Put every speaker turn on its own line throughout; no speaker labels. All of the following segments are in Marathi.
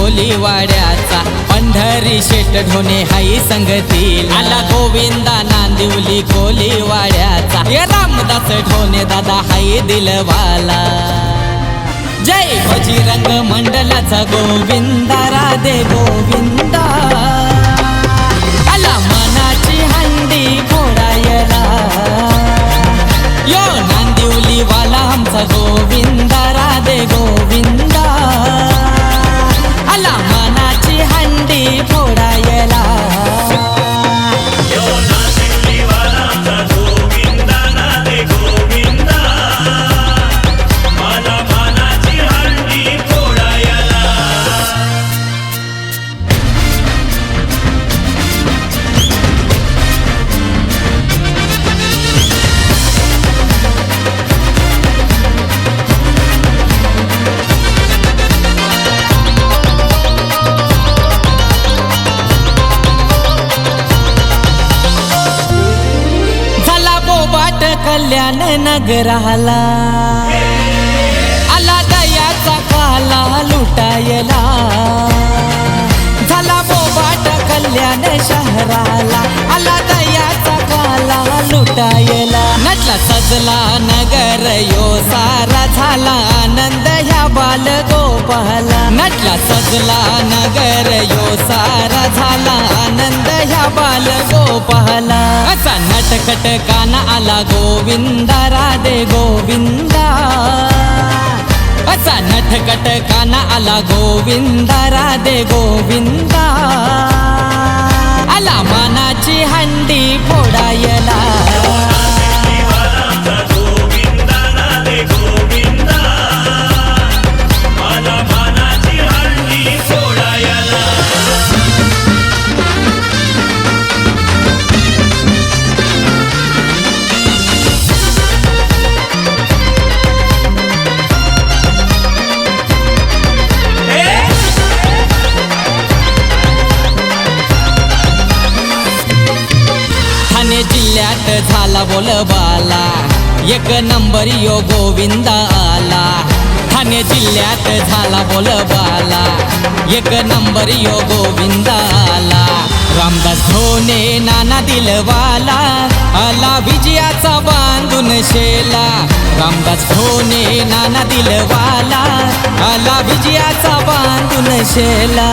कोलीवाड्याचा पंढरी शेट ढोणे हाई संगतील आला गोविंदा नांदिवली कोलीवाड्याचा ये रामदास ढोणे दादा हाई दिलवाला जय बजरंग मंडलाचा गोविंदा राधे गोविंदा आला मनाची हंडी फोडायला यो नांदिवली वाला आमचा गोविंदा राधे गोविंदा आला मनाची हंडी फोडायला कल्याण नगराला आला दयाचा काला लुटायला झाला बोबाट कल्याण शहराला आला दयाचा काला लुटायला नटला सजला नगर यो सारा झाला आनंद ह्या बाल गोपाला नटला सजला नगर यो सारा झाला आनंद ह्या बाल गोपाला असा नटखट काना आला गोविंदा राधे गोविंदा असा नटखट काना आला गोविंदा राधे गोविंदा आला मानाची हंडी फोडायला जिल्ह्यात झाला बोलबाला एक नंबर यो गोविंदा आला ठाणे जिल्ह्यात झाला बोलबाला एक नंबर यो गोविंदा आला रामदास ढोणे नाना दिलवाला आला विजयाचा बांधून शेला रामदास ढोणे नाना दिलवाला आला विजयाचा बांधून शेला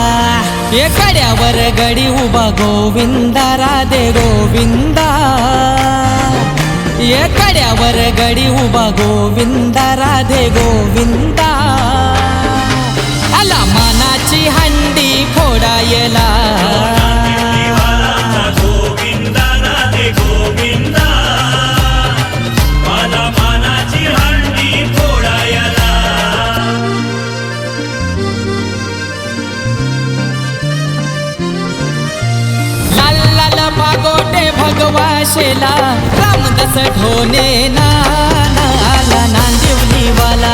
एकाड्यावर गडी उभा गोविंदा राधे गोविंदा एकाड्यावर गडी उभा गोविंदा राधे गोविंदा आला मानाची हंडी फोडायला भगवाशेला रामदास ढोणे नाला नांदिवली वाला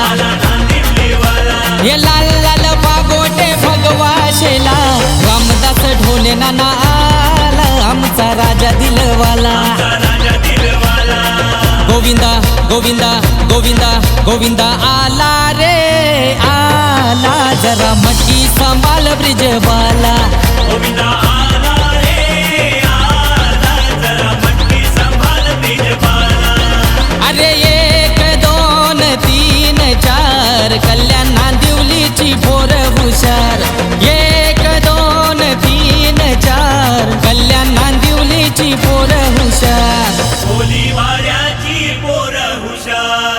ये लाल लाल पागोटे भगवाशेला रामदास ढोणे नाना आला आमचा राजा दिलवाला गोविंदा गोविंदा गोविंदा गोविंदा आला रे आला जरा मटकी सांभाळ ब्रिजवाला गोविंदा अरे एक दोन तीन चार कल्याण नांदिवलीची पोर हुशार एक दोन तीन चार कल्याण नांदिवलीची पोर हुशार
कोलीवाड्याची पोर हुशार